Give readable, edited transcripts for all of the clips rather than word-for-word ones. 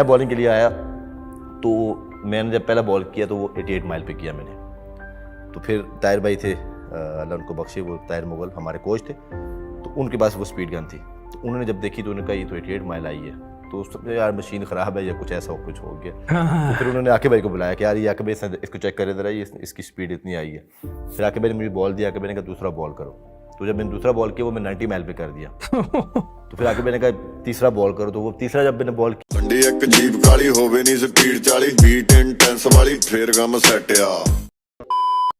मैं बॉलिंग के लिए आया तो मैंने जब पहला बॉल किया तो वो 88 माइल पे किया मैंने। तो फिर ताहिर भाई थे, अल्लाह उनको बख्शे, वो ताहिर मुगल हमारे कोच थे, तो उनके पास वो स्पीड गन थी। तो उन्होंने जब देखी तो उन्होंने कहा ये तो 88 माइल आई है, तो उस समय यार मशीन ख़राब है या कुछ ऐसा कुछ हो गया। तो फिर उन्होंने आके भाई को बुलाया कि यार ये आके भाई इसको चेक करे ज़रा, ये इसकी स्पीड इतनी आई है। फिर आके भाई ने मुझे बॉल दिया, आके मैंने कहा दूसरा बॉल करो। तो जब मैंने दूसरा बॉल किया वो मैं 90 माइल पे कर दिया। तो फिर आके मैंने कहा तीसरा बॉल करो, तो वो तीसरा जब मैंने बॉल एक जीप काली होवे नहीं स्पीड 40 बीट इंटेंस वाली फिर गम सेट आ।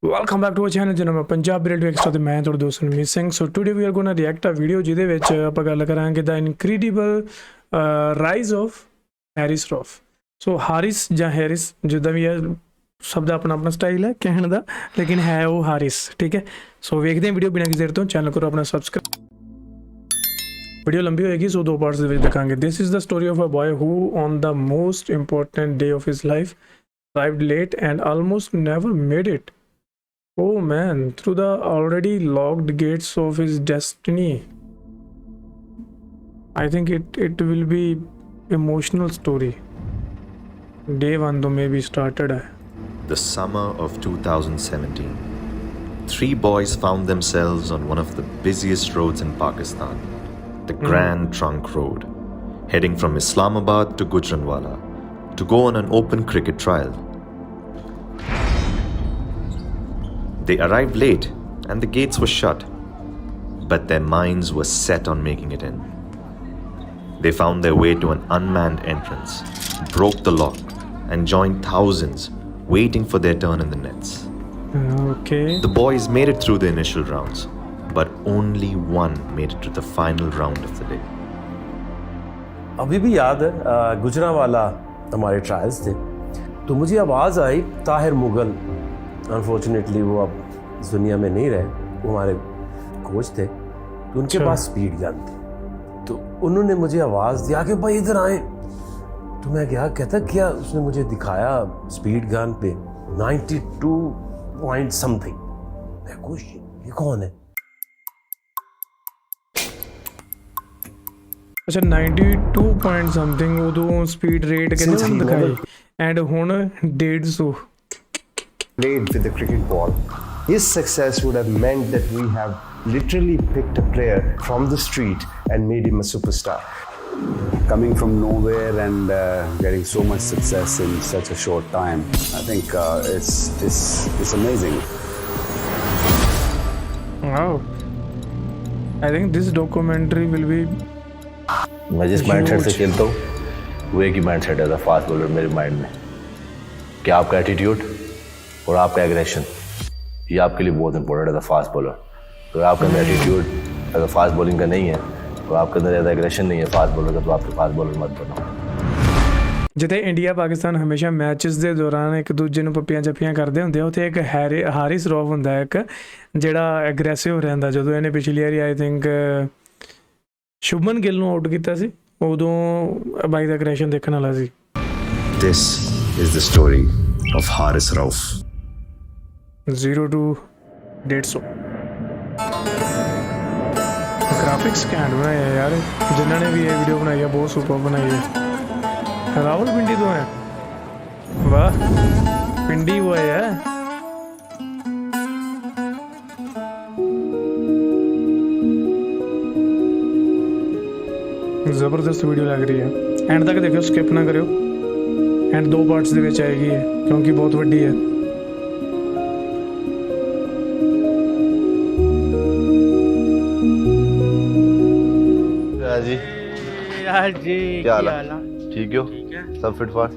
Welcome back to our channel ਜਿਹਨਾਂ ਮੈਂ ਪੰਜਾਬੀ ਰੇਡੀਓ ਐਕਸਟਰਾ ਤੇ ਮੈਂ ਤੁਹਾਡਾ ਦੋਸਤ Ranveer Singh. So today we are gonna react a video ਜਿਹਦੇ ਵਿੱਚ ਆਪਾਂ ਗੱਲ ਕਰਾਂਗੇ the incredible rise of Haris Rauf. ਸੋ ਹਾਰਿਸ ਜਾਂ ਹੈਰਿਸ ਜਿੱਦਾਂ ਵੀ ਹੈ, ਸਭ ਦਾ ਆਪਣਾ ਆਪਣਾ ਸਟਾਈਲ ਹੈ ਕਹਿਣ ਦਾ, ਲੇਕਿਨ ਹੈ ਉਹ ਹਾਰਿਸ, ਠੀਕ ਹੈ। ਸੋ ਵੇਖਦੇ ਹਾਂ ਵੀਡੀਓ ਬਿਨਾਂ ਕਿਸੇ ਦੇਰ ਤੋਂ। ਚੈਨਲ ਕਰੋ ਆਪਣਾ ਸਬਸਕ੍ਰਾਈਬ। ਵੀਡੀਓ ਲੰਬੀ ਹੋਏਗੀ ਸੋ ਦੋ ਪਾਰਟਸ ਦੇ ਵਿੱਚ ਦਿਖਾਂਗੇ। This is the story of a boy who on the most important day of his life arrived late and almost never made it. Oh man, through the already locked gates of his destiny. I think it will be emotional story. Day one though maybe started. The summer of 2017. Three boys found themselves on one of the busiest roads in Pakistan, the Grand Trunk Road, heading from Islamabad to Gujranwala to go on an open cricket trial. They arrived late and the gates were shut, but their minds were set on making it in. They found their way to an unmanned entrance, broke the lock, and joined thousands waiting for their turn in the nets. Okay. The boys made it through the initial rounds, but only one made it to the final round of the day. अभी भी याद है गुजरांवाला हमारे trials थे, तो मुझे आवाज़ आई Tahir Mughal, unfortunately वो अब इस दुनिया में नहीं रहे, वो हमारे कोच थे, तो उनके पास स्पीड गन थी। तो उन्होंने मुझे आवाज़ दिया कि भाई इधर आए। तो मैं गया, कहता क्या, उसने मुझे दिखाया स्पीड गन पे 92 पॉइंट समथिंग। मैं खुश, ये कौन है? अच्छा 92 पॉइंट समथिंग उदों स्पीड रेट कितने हम दिखाई एंड हुण 150 played with the cricket ball. His success would have meant that we have literally picked a player from the street and made him a superstar. Coming from nowhere and getting so much success in such a short time, I think it's amazing. Wow. I think this documentary will be मैं जिस mindset से खेलता हूँ वो एक ही mindset है as a fast bowler मेरे mind में, कि आपका एटीट्यूड और आपका एग्रेशन ये आपके लिए बहुत इंपॉर्टेंट है एज अ फास्ट बॉलर। तो आपके अंदर attitude as a fast bowling का नहीं है और आपके अंदर एज एग्रेशन नहीं है फास्ट बॉलर का, तो आपके फास्ट बॉलर मत बनो। ਜਿੱਥੇ ਇੰਡੀਆ ਪਾਕਿਸਤਾਨ ਹਮੇਸ਼ਾ ਮੈਚਸ ਦੇ ਦੌਰਾਨ ਇੱਕ ਦੂਜੇ ਨੂੰ ਪੱਪੀਆਂ ਜੱਫੀਆਂ ਕਰਦੇ ਹੁੰਦੇ ਆ, ਉੱਥੇ ਇੱਕ ਹਾਰਿਸ ਰੌਫ ਹੁੰਦਾ ਇੱਕ ਜਿਹੜਾ ਐਗਰੈਸਿਵ ਰਹਿੰਦਾ। ਜਦੋਂ ਇਹਨੇ ਪਿਛਲੀ ਵਾਰੀ ਆਈ ਥਿੰਕ ਸ਼ੁਭਮਨ ਗਿੱਲ ਨੂੰ ਆਊਟ ਕੀਤਾ ਸੀ, ਉਦੋਂ ਬਾਈ ਦਾ ਐਗਰੈਸ਼ਨ ਦੇਖਣ ਵਾਲਾ ਸੀ। This is the story of Haris Rauf. 0 to 150 graphics canned बनाया यार जिन्होंने भी ये वीडियो बनाई है, बहुत सुपर बनाई है। रावलपिंडी तो है, वाह पिंडी वो है। ਜ਼ਬਰਦਸਤ ਵੀਡੀਓ ਲੱਗ ਰਹੀ ਹੈ। ਐਂਡ ਤੱਕ ਦੇਖਿਓ, ਸਕਿਪ ਨਾ ਕਰਿਓ। ਐਂਡ ਦੋ ਪਾਰਟਸ ਦੇ ਵਿੱਚ ਆਏਗੀ ਹੈ ਕਿਉਂਕਿ ਬਹੁਤ ਵੱਡੀ ਹੈ। जी यार जी क्या हाल है? ठीक हो? सब फिट फाट?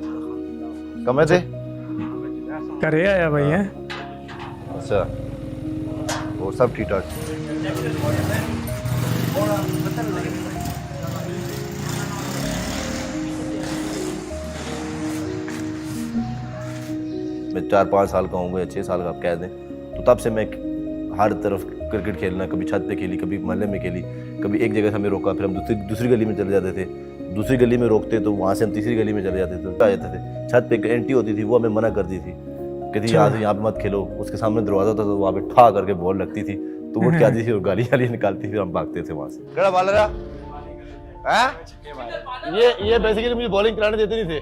कमे थे? ਘਰੇ ਆਇਆ ਬਾਈ ਹੈ। अच्छा, और सब ठीक ठाक? मैं 4-5 साल का हूँ या 6 साल का आप कह दें, तो तब से मैं हर तरफ क्रिकेट खेलना, कभी छत पे खेली, कभी मोहल्ले में खेली, कभी एक जगह से हमें रोका, फिर हम दूसरी गली में चले जाते थे, दूसरी गली में रोकते तो वहाँ से हम तीसरी गली में चले जाते थे। आ जाते थे छत पे एक एंटी होती थी, वो हमें मना करती थी, कहती यहाँ पे मत खेलो। उसके सामने दरवाजा था तो वहाँ पे ठा करके बॉल लगती थी, तो वो क्या थी और गाली गाली निकालती थी, हम भागते थे वहाँ से। ये बेसिकली मुझे बॉलिंग कराने देते नहीं थे,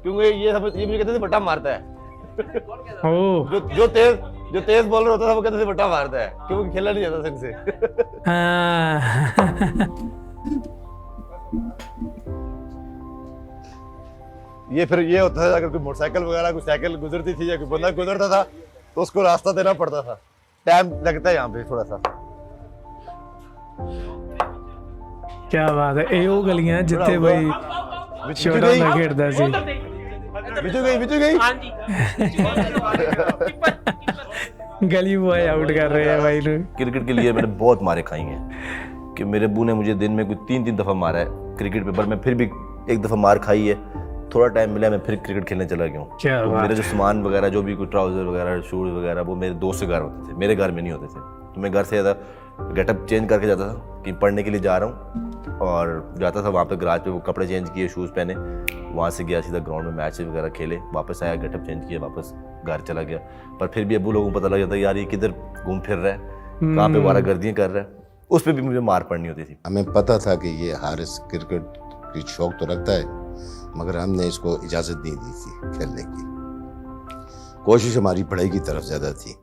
क्योंकि ये मुझे कहते थे बट्टा मारता है। ओह जो तेज बॉलर होता था वो कहते थे बट्टा मारता है, क्योंकि खेला नहीं जाता था इनसे। हाँ। ये फिर ये होता था, अगर कोई मोटरसाइकिल वगैरह कोई साइकिल गुजरती थी या कोई बंदा गुजरता था तो उसको रास्ता देना पड़ता था। टाइम लगता है यहाँ पे थोड़ा सा। क्या बात है, ਇਹ ਉਹ ਗਲੀਆਂ ਜਿੱਥੇ ਬਈ ਛੋਟਾ ਹੁੰਦਾ ਖੇਡਦਾ ਸੀ। बिजू गई गली बॉय आउट कर रहे हैं भाई ने। क्रिकेट के लिए मैंने बहुत मारे खाई हैं कि मेरे अब्बू ने मुझे दिन में कोई 3 दफ़ा मारा है क्रिकेट पे, पर मैं फिर भी एक दफ़ा मार खाई है। थोड़ा टाइम मिला मैं फिर क्रिकेट खेलने चला गया हूँ। क्या तो बात मेरे जो सामान वगैरह जो भी कोई ट्राउजर वगैरह शूज़ वगैरह वो मेरे दोस्त के घर होते थे, मेरे घर में नहीं होते थे। तो मैं घर से ज़्यादा गेटअप चेंज करके जाता था कि पढ़ने के लिए जा रहा हूँ, और जाता था वहाँ पे गराज पे, वो कपड़े चेंज किए, शूज़ पहने, वहाँ से गया सीधा ग्राउंड में मैच वगैरह खेले, वापस आया, गेटअप चेंज किया, वापस घर चला गया। पर फिर भी अब्बू लोगों को पता लग जाता यार ये किधर घूम फिर रहा है, कहाँ पे वारागर्दियाँ कर रहा है, उस पर भी मुझे मार पड़नी होती थी। हमें पता था कि ये हारिस क्रिकेट की शौक तो रखता है, मगर हमने इसको इजाज़त नहीं दी थी खेलने की। कोशिश हमारी पढ़ाई की तरफ ज़्यादा थी।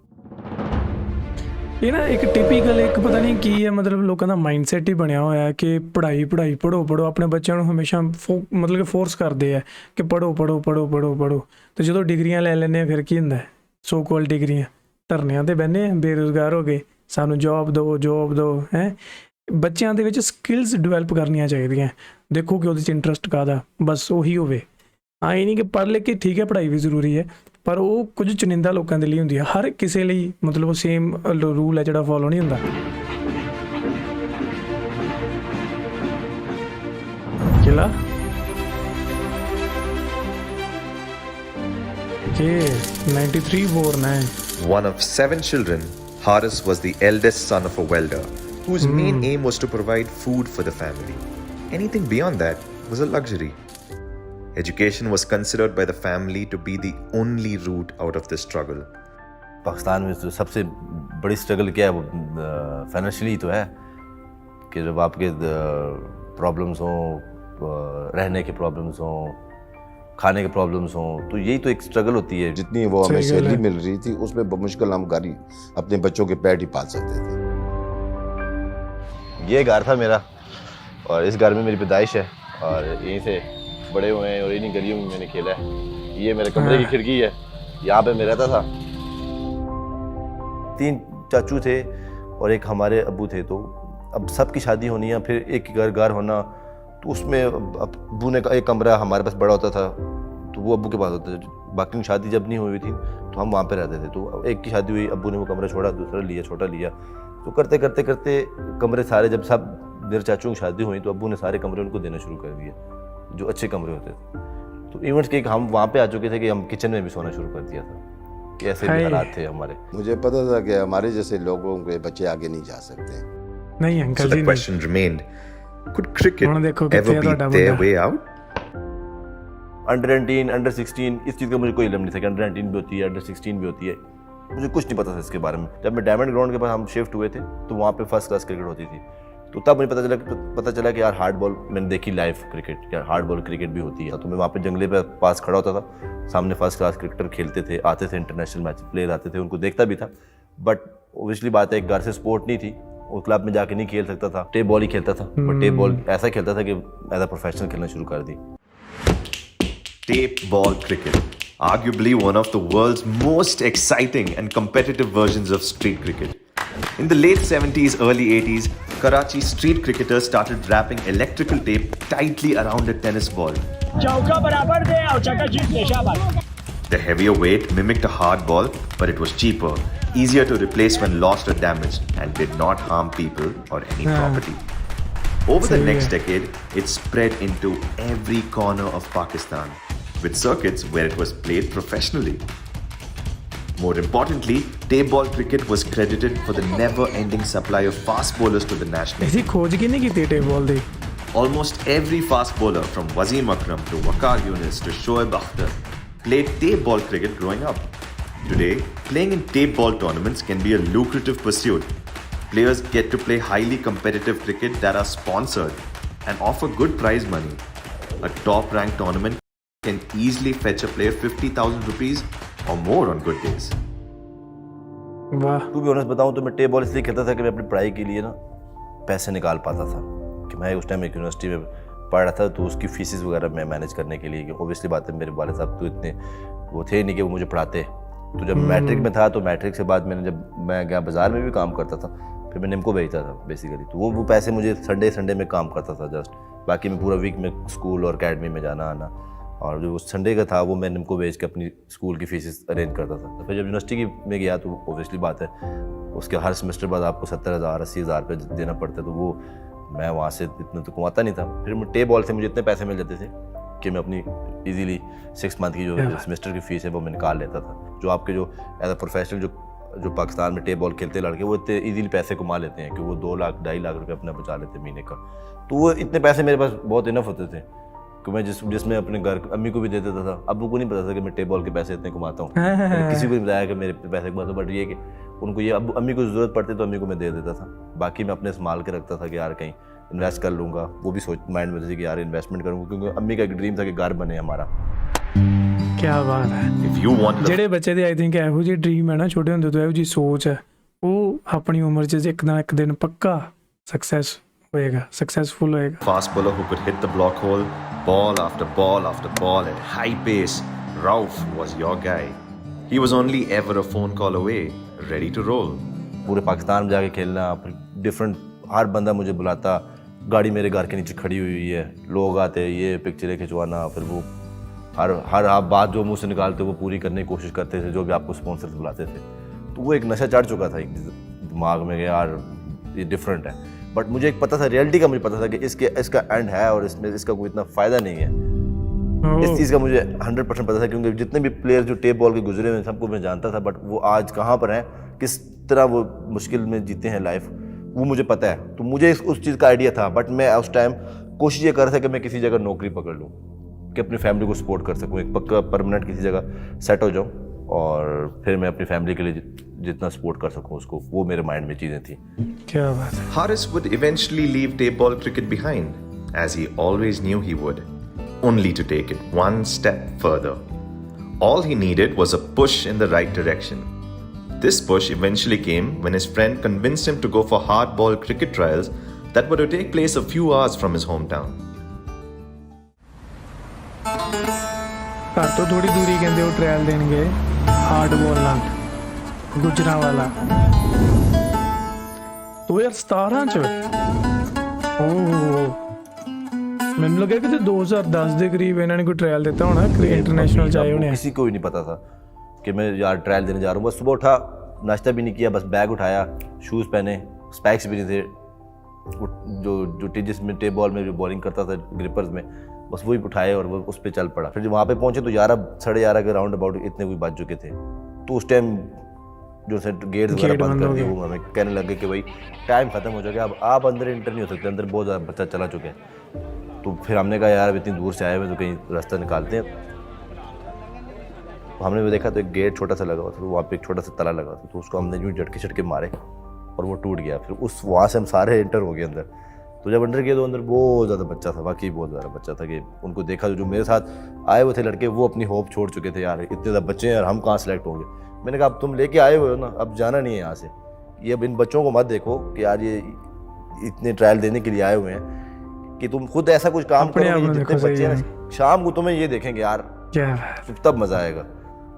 ਇਹ ਨਾ ਇੱਕ ਟਿਪੀਕਲ ਇੱਕ ਪਤਾ ਨਹੀਂ ਕੀ ਹੈ, ਮਤਲਬ ਲੋਕਾਂ ਦਾ ਮਾਈਂਡਸੈਟ ਹੀ ਬਣਿਆ ਹੋਇਆ ਕਿ ਪੜ੍ਹਾਈ ਪੜ੍ਹੋ ਆਪਣੇ ਬੱਚਿਆਂ ਨੂੰ ਹਮੇਸ਼ਾ ਮਤਲਬ ਕਿ ਫੋਰਸ ਕਰਦੇ ਆ ਕਿ ਪੜ੍ਹੋ ਤੇ ਜਦੋਂ ਡਿਗਰੀਆਂ ਲੈ ਲੈਂਦੇ ਆ ਫਿਰ ਕੀ ਹੁੰਦਾ, ਸੋ ਕਾਲ ਡਿਗਰੀਆਂ, ਧਰਨਿਆਂ ਤੇ ਬਹਿੰਦੇ ਆ, ਬੇਰੁਜ਼ਗਾਰ ਹੋ ਗਏ, ਸਾਨੂੰ ਜੌਬ ਦਿਓ ਹੈ। ਬੱਚਿਆਂ ਦੇ ਵਿੱਚ ਸਕਿੱਲਸ ਡਿਵੈਲਪ ਕਰਨੀਆਂ ਚਾਹੀਦੀਆਂ, ਦੇਖੋ ਕਿ ਉਹਦੇ 'ਚ ਇੰਟਰਸਟ ਕਾਹਦਾ, ਬਸ ਉਹੀ ਹੋਵੇ। ਇਹ ਨਹੀਂ ਕਿ ਪੜ੍ਹ ਲਿਖ ਕੇ ਠੀਕ ਹੈ ਪੜ੍ਹਾਈ ਵੀ ਜ਼ਰੂਰੀ ਹੈ, ਪਰ ਉਹ ਕੁਝ ਚੁਣਿੰਦਾ ਲੋਕਾਂ ਦੇ ਲਈ ਹੁੰਦੀ ਹੈ, ਹਰ ਕਿਸੇ ਲਈ ਮਤਲਬ ਸੇਮ ਰੂਲ ਹੈ ਜਿਹੜਾ ਫੋਲੋ ਨਹੀਂ ਹੁੰਦਾ। ਕਿਲਾ ये 93 born है। One of 7 children, Haris was the eldest son of a welder, whose main aim was to provide food for the family. Anything beyond that was a luxury. Education was considered by the family to be the only route out of the struggle. Pakistan में तो सबसे बड़ी struggle क्या है, वो financially तो है कि जब आपके प्रॉब्लम्स हों, रहने के प्रॉब्लम्स हों, खाने के प्रॉब्लम्स हों, तो यही तो एक स्ट्रगल होती है। जितनी वो हमें सैलरी मिल रही थी उसमें बमुश्किल हम घर ही अपने बच्चों के पेट ही पाल सकते थे। ये घर था मेरा, और इस घर में मेरी पैदाइश है, और यहीं से बड़े हुए हैं, और इन्हीं गलियों में मैंने खेला है। ये मेरे कमरे की खिड़की है, यहाँ पे मैं रहता था। 3 चाचू थे और एक हमारे अब्बू थे, तो अब सबकी शादी होनी है, फिर एक घर होना, तो उसमें अब्बू ने एक कमरा हमारे पास बड़ा होता था, तो वो अब्बू के पास होता था। बाकी की शादी जब नहीं हुई थी तो हम वहाँ पे रहते थे। तो एक की शादी हुई, अब्बू ने वो कमरा छोड़ा, दूसरा लिया, छोटा लिया, तो करते करते कमरे सारे, जब सब मेरे चाचुओं की शादी हुई तो अब्बू ने सारे कमरे उनको देना शुरू कर दिए, जो अच्छे कमरे होते थे। तो इवेंट्स के हम वहाँ पे आ चुके थे कि हम किचन में भी सोना शुरू कर दिया था, कि ऐसे भी हालात थे हमारे। मुझे पता था कि हमारे जैसे लोगों के बच्चे आगे नहीं जा सकते। नहीं So अंकल the जी question remained, could cricket ਹੁਣ ਦੇਖੋ ever ਕਿੱਥੇ be ਤੁਹਾਡਾ their ਮੁੰਡਾ। way out? अंडर 18, अंडर 16 इस चीज़ का मुझे कोई इल्म नहीं था कि अंडर 19 भी होती है, अंडर 16 भी होती है, मुझे कुछ नहीं पता था इसके बारे में। जब मैं डायमंड ग्राउंड के पास हम शिफ्ट हुए थे तो वहाँ पे फर्स्ट क्लास क्रिकेट होती थी, तो तब मुझे पता चला कि यार हार्ड बॉल, मैंने देखी लाइव क्रिकेट, यार हार्ड बॉल क्रिकेट भी होती है। तो मैं वहाँ पे जंगले पे पास खड़ा होता था, सामने फर्स्ट क्लास क्रिकेटर खेलते थे, आते थे इंटरनेशनल मैच प्लेयर आते थे, उनको देखता भी था। बट ओबियसली बात है, एक घर से स्पोर्ट नहीं थी, उस क्लब में जाके नहीं खेल सकता था, टेप बॉल ही खेलता था। बट टेप बॉल ऐसा खेलता था कि एज अ प्रोफेशनल खेलना शुरू कर दी। Tape ball cricket, arguably one of the world's most exciting and competitive versions of street cricket. In the late 70s, early 80s, Karachi street cricketers started wrapping electrical tape tightly around a tennis ball. The heavier weight mimicked a hard ball, but it was cheaper, easier to replace when lost or damaged, and did not harm people or any property. Over the next decade, it spread into every corner of Pakistan, with circuits where it was played professionally. More importantly, tape ball cricket was credited for the never-ending supply of fast bowlers to the national ਅਸੀਂ team. ਖੋਜ ਕਿਹਨੇ ਕੀਤੀ tape ball the? Almost every fast bowler, from Wasim Akram to Waqar Yunus to Shoaib Akhtar, played tape ball cricket growing up. Today, playing in tape ball tournaments can be a lucrative pursuit. Players get to play highly competitive cricket that are sponsored. and offer good prize money. A top-ranked tournament can easily fetch a player 50,000 rupees or more on good days. वाह, to be honest बताऊं तो मैं tape ball इसलिए खेलता था कि मैं अपनी पढ़ाई के लिए ना पैसे निकाल पाता था। कि मैं उस टाइम एक यूनिवर्सिटी में पढ़ रहा था, तो उसकी फीसिस वगैरह मैं मैनेज करने के लिए, कि ओबियसली बात है मेरे वाले साहब तो इतने वो थे नहीं कि वो मुझे पढ़ाते। तो जब मैट्रिक में था, तो मैट्रिक से बाद मैंने, जब मैं गया बाज़ार में भी काम करता था, फिर मैं निम्को भेजता था बेसिकली। तो वो पैसे मुझे संडे में काम करता था जस्ट, बाकी मैं पूरा वीक में स्कूल और अकेडमी में जाना आना, और जो संडे का था वो मैं निम्को भेज के अपनी स्कूल की फीस अरेंज करता था। तो फिर जब यूनिवर्सिटी में गया तो ओबियसली बात है उसके हर सेमेस्टर बाद आपको 70,000 80,000 रुपये देना पड़ता है, तो वो मैं वहाँ से इतना तो कमाता नहीं था। फिर मैं टेप बॉल से मुझे इतने पैसे मिल जाते थे कि मैं अपनी इजीली 6 मंथ की जो सेमेस्टर की फ़ीस है वो मैं निकाल लेता था। जो आपके जो एज अ प्रोफेशनल जो पाकिस्तान में टेप बॉल खेलते लड़के, वो इतने इजीली पैसे कमा लेते हैं कि वो 2 लाख 2.5 लाख रुपये अपना बचा लेते हैं महीने का। तो वो इतने पैसे मेरे पास बहुत इनफ होते थे कि मैं जिसमें अपने घर अम्मी को भी दे देता था। अब्बू को नहीं पता था कि मैं टेप बॉल के पैसे इतने कमाता हूँ, किसी को नहीं बताया कि मेरे पैसे कमाता हूँ। बट ये कि उनको ये अम्मी को ज़रूरत पड़ती तो अम्मी को मैं दे देता था, बाकी मैं अपने संभाल के रखता था कि यार कहीं इन्वेस्ट कर लूँगा। वो भी सोच माइंड में थी कि यार इन्वेस्टमेंट करूँगा, क्योंकि अम्मी का एक ड्रीम था कि घर बने हमारा। क्या बात है। If you want the ਜਿਹੜੇ ਬੱਚੇ ਦੇ ਆਈ ਥਿੰਕ ਇਹੋ ਜਿਹੀ ਡ੍ਰੀਮ ਹੈ ਨਾ, ਛੋਟੇ ਹੁੰਦੇ ਤੋਂ ਇਹੋ ਜਿਹੀ ਸੋਚ ਹੈ, ਉਹ ਆਪਣੀ ਉਮਰ 'ਚ ਇੱਕ ਨਾ ਇੱਕ ਦਿਨ ਪੱਕਾ सक्सेसफुल होएगा। fast bowler who could hit the block hole, ball after ball after ball at high pace, Rauf was your guy. He was only ever a phone call away, ready to roll. पूरे पाकिस्तान में जाके खेलना, फिर different हर बंदा मुझे बुलाता, गाड़ी मेरे घर के नीचे खड़ी हुई है, लोग आते ये पिक्चरें खिंचवाना, फिर वो हर आप बात जो मुंह से निकालते वो पूरी करने की कोशिश करते थे, जो भी आपको स्पॉन्सर्स बुलाते थे। तो वो एक नशा चढ़ चुका था एक दिमाग में कि यार ये डिफरेंट है। बट मुझे एक पता था, रियलिटी का मुझे पता था कि इसका एंड है और इसमें इसका कोई इतना फ़ायदा नहीं है। इस चीज़ का मुझे 100% पता था, क्योंकि जितने भी प्लेयर जो टेप बॉल के गुजरे हुए सबको मैं जानता था। बट वो आज कहाँ पर हैं, किस तरह वो मुश्किल में जीते हैं लाइफ, वो मुझे पता है। तो मुझे उस चीज़ का आइडिया था, बट मैं उस टाइम कोशिश ये कर रहा था कि मैं किसी जगह नौकरी पकड़ लूँ कि अपनी फैमिली को सपोर्ट कर सकूँ, एक पक्का परमानेंट किसी जगह सेट हो जाऊँ, और फिर मैं अपनी फैमिली के लिए जितना सपोर्ट कर सकूँ उसको, वो मेरे माइंड में चीज़ें थी। क्या बात है। Haris would eventually leave tape ball cricket behind, as he always knew he would, only to take it one step further. All he needed was a push in the right direction. This push eventually came when his friend convinced him to go for hardball cricket trials that were to take place a few hours from his hometown. ਘਰ ਤੋਂ ਥੋੜੀ ਦੂਰੀ ਕਹਿੰਦੇ ਉਹ trial ਦੇਣਗੇ hard ਬੋਲ ਨਾਲ ਗੁਜਰਾਂਵਾਲਾ 2017 ਚ। ਓਹ ਮੈਨੂੰ ਲੱਗਿਆ ਕਿ 2010 ਦੇ ਕਰੀਬ ਇਹਨਾਂ ਨੇ ਕੋਈ ट्रायल ਦਿੱਤਾ ਹੋਣਾ, इंटरनेशनल ਚ आए होने। किसी को भी नहीं पता था कि मैं यार ट्रायल देने जा रहा हूँ। बस सुबह उठा, नाश्ता भी नहीं किया, बस बैग उठाया, शूज़ पहने, स्पैक्स भी नहीं थे, जो जिसमें टेप बॉल में जो बॉलिंग करता था ग्रिपर्स में, बस वही उठाए और वो उस पर चल पड़ा। फिर जब वहाँ पे पहुँचे तो 11 साढ़े 11 के राउंड अबाउट इतने कोई बज चुके थे। तो उस टाइम जो गेट वगैरह बंद कर दिए, वो हमें कहने लगे कि भाई टाइम ख़त्म हो चुका है, अब आप अंदर एंटर नहीं हो सकते, अंदर बहुत ज़्यादा बच्चा चला चुके हैं। तो फिर हमने कहा यार अब इतनी दूर से आए हुए तो कहीं रास्ता निकालते हैं। तो हमने भी देखा तो एक गेट छोटा सा लगा हुआ था, तो वहाँ पे एक छोटा सा ताला लगा था, तो उसको हमने यूँ झटके मारे और वो टूट गया। फिर वहाँ से हम सारे एंटर हो गए अंदर। तो जब अंदर गए तो अंदर बहुत ज़्यादा बच्चा था, वाकई बहुत ज़्यादा बच्चा था कि उनको देखा जो मेरे साथ आए हुए थे लड़के, वो अपनी होप छोड़ चुके थे, यार इतने ज़्यादा बच्चे हैं यार हम कहाँ सेलेक्ट होंगे। मैंने कहा अब तुम लेके आए हुए हो ना, अब जाना नहीं है यहाँ से, ये अब इन बच्चों को मत देखो कि यार ये इतने ट्रायल देने के लिए आए हुए हैं कि तुम खुद ऐसा कुछ काम करो, जितने बच्चे हैं ना शाम को तुम्हें ये देखेंगे यार तब मज़ा आएगा।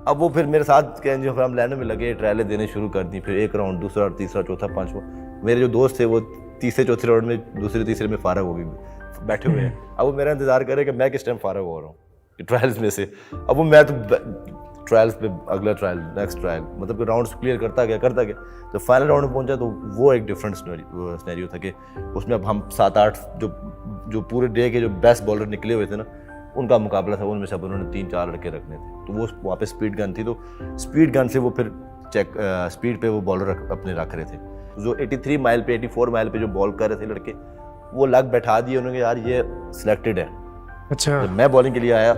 अब वो फिर मेरे साथ कहें जो हम लाइनों में लगे, ट्रायलें देने शुरू कर दी। फिर एक राउंड, दूसरा, तीसरा, चौथा, पाँचवा। मेरे जो दोस्त थे वो तीसरे चौथे राउंड में, दूसरे तीसरे में फारग हो गए, बैठे हुए हैं। अब वो मेरा इंतज़ार करे कि मैं किस टाइम फारग हो रहा हूँ ट्रायल्स में से। अब वो मैं तो ट्रायल्स पे अगला ट्रायल, नेक्स्ट ट्रायल, मतलब कि राउंड्स क्लियर करता गया। तो फाइनल राउंड में पहुंचा तो वो एक डिफरेंट सिनेरियो था कि उसमें अब हम 7-8 जो पूरे डे के जो बेस्ट बॉलर निकले हुए थे ना, उनका मुकाबला था। उनमें से अब उन्होंने 3-4 लड़के रखने थे, तो वो वहाँ पे स्पीड गन थी, तो स्पीड गन से वो फिर स्पीड पे वो बॉलर अपने रख रहे थे। जो 83 माइल पे, 84 माइल पे जो बॉल कर रहे थे लड़के, वो लग बैठा दिए उन्होंने, यार ये सिलेक्टेड है। अच्छा। जब मैं बॉलिंग के लिए आया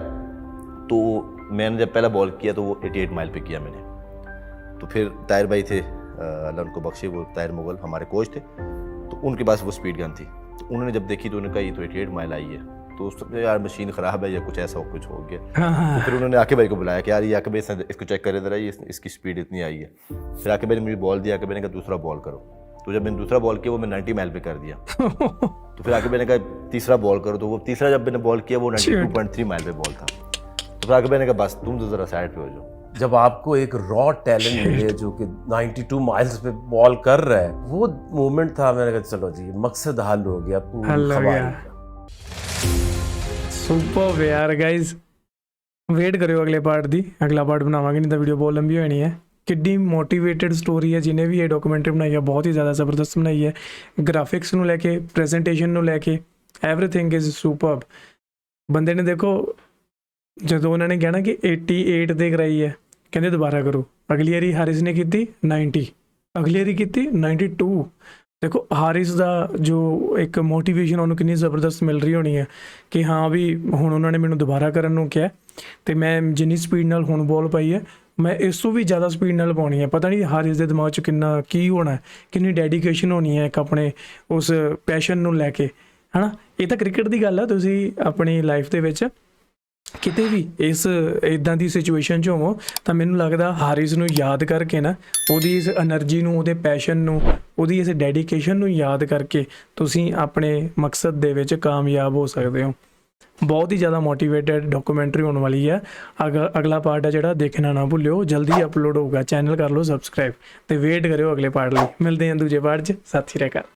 तो मैंने जब पहला बॉल किया तो वो 88 माइल पे किया मैंने। तो फिर ताहिर भाई थे, अल्लाह उनको बख्शे, वो ताहिर मुगल हमारे कोच थे, तो उनके पास वो स्पीड गन थी। तो उन्होंने जब देखी तो उन्होंने कहा ये तो 88 माइल आई है, तो उस समय यार मशीन ख़राब है या कुछ ऐसा कुछ हो गया। तो फिर उन्होंने आके भाई को बुलाया कि यार ये आके भाई इसको चेक करे ज़रा, ये इसकी स्पीड इतनी आई है। फिर आके भाई ने मुझे बॉल दिया, आके मैंने कहा दूसरा बॉल करो। तो जब मैंने दूसरा बॉल किया वो मैं 90 माइल पे कर दिया। तो फिर आके मैंने कहा तीसरा बॉल करो, तो वो तीसरा जब मैंने बॉल किया वो 92.3 माइल पे बॉल था। तो फिर आके मैंने कहा बस तुम तो ज़रा साइड पे हो जाओ। जब आपको एक रॉ टैलेंट मिले जो कि 92 माइल्स पे बॉल कर रहा है, वो मोमेंट था, मैंने कहा चलो जी मकसद हल हो गया, हल हो गया। सुपर यार गाइज, वेट करियो अगले पार्ट दी, अगला पार्ट बनावांगे, नहीं तो वीडियो बहुत लंबी होनी है। किड्डी मोटिवेटेड स्टोरी है, जिन्हें भी ये डॉक्यूमेंट्री बनाई है बहुत ही ज़्यादा ज़बरदस्त बनाई है। ग्राफिक्स ਨੂੰ ਲੈ ਕੇ, ਪ੍ਰੈਜੈਂਟੇਸ਼ਨ ਨੂੰ ਲੈ ਕੇ, एवरीथिंग इज़ सुपर्ब। ਬੰਦੇ ਨੇ ਦੇਖੋ ਜਦੋਂ ਉਹਨਾਂ ਨੇ ਕਿਹਾ ਨਾ ਕਿ 88 ਤੇ ਕਰਾਈ ਹੈ, ਕਹਿੰਦੇ ਦੁਬਾਰਾ ਕਰੋ। ਅਗਲੀ ਵਾਰੀ ਹਾਰਿਸ ਨੇ ਕੀਤੀ 90, ਅਗਲੀ ਵਾਰੀ ਕੀਤੀ 92। ਦੇਖੋ ਹਾਰਿਸ ਦਾ ਜੋ ਇੱਕ ਮੋਟੀਵੇਸ਼ਨ ਉਹਨੂੰ ਕਿੰਨੀ ਜ਼ਬਰਦਸਤ ਮਿਲ ਰਹੀ ਹੋਣੀ ਹੈ ਕਿ ਹਾਂ ਵੀ ਹੁਣ ਉਹਨਾਂ ਨੇ ਮੈਨੂੰ ਦੁਬਾਰਾ ਕਰਨ ਨੂੰ ਕਿਹਾ ਅਤੇ ਮੈਂ ਜਿੰਨੀ ਸਪੀਡ ਨਾਲ ਹੁਣ ਬੋਲ ਪਾਈ ਹੈ ਮੈਂ ਇਸ ਤੋਂ ਵੀ ਜ਼ਿਆਦਾ ਸਪੀਡ ਨਾਲ ਪਾਉਣੀ ਹੈ। ਪਤਾ ਨਹੀਂ ਹਾਰਿਸ ਦੇ ਦਿਮਾਗ 'ਚ ਕਿੰਨਾ ਕੀ ਹੋਣਾ, ਕਿੰਨੀ ਡੈਡੀਕੇਸ਼ਨ ਹੋਣੀ ਹੈ ਇੱਕ ਆਪਣੇ ਉਸ ਪੈਸ਼ਨ ਨੂੰ ਲੈ ਕੇ, ਹੈ ਨਾ। ਇਹ ਤਾਂ ਕ੍ਰਿਕਟ ਦੀ ਗੱਲ ਆ, ਤੁਸੀਂ ਆਪਣੀ ਲਾਈਫ ਦੇ ਵਿੱਚ ਕਿਤੇ ਵੀ ਇਸ ਇੱਦਾਂ ਦੀ ਸਿਚੁਏਸ਼ਨ 'ਚ ਹੋਵੋ ਤਾਂ ਮੈਨੂੰ ਲੱਗਦਾ ਹਾਰਿਸ ਨੂੰ ਯਾਦ ਕਰਕੇ ਨਾ, ਉਹਦੀ ਇਸ ਐਨਰਜੀ ਨੂੰ, ਉਹਦੇ ਪੈਸ਼ਨ ਨੂੰ, ਉਹਦੀ ਇਸ ਡੈਡੀਕੇਸ਼ਨ ਨੂੰ ਯਾਦ ਕਰਕੇ ਤੁਸੀਂ ਆਪਣੇ ਮਕਸਦ ਦੇ ਵਿੱਚ ਕਾਮਯਾਬ ਹੋ ਸਕਦੇ ਹੋ। ਬਹੁਤ ਹੀ ਜ਼ਿਆਦਾ ਮੋਟੀਵੇਟਡ ਡਾਕੂਮੈਂਟਰੀ ਹੋਣ ਵਾਲੀ ਹੈ। ਅਗਲਾ ਪਾਰਟ ਹੈ ਜਿਹੜਾ ਦੇਖਣਾ ਨਾ ਭੁੱਲਿਓ, ਜਲਦੀ ਅਪਲੋਡ ਹੋਊਗਾ। ਚੈਨਲ ਕਰ ਲਓ ਸਬਸਕ੍ਰਾਈਬ ਅਤੇ ਵੇਟ ਕਰਿਓ ਅਗਲੇ ਪਾਰਟ ਲਈ। ਮਿਲਦੇ ਹਾਂ ਦੂਜੇ ਪਾਰਟ 'ਚ। ਸਤਿ ਸ਼੍ਰੀ ਅਕਾਲ।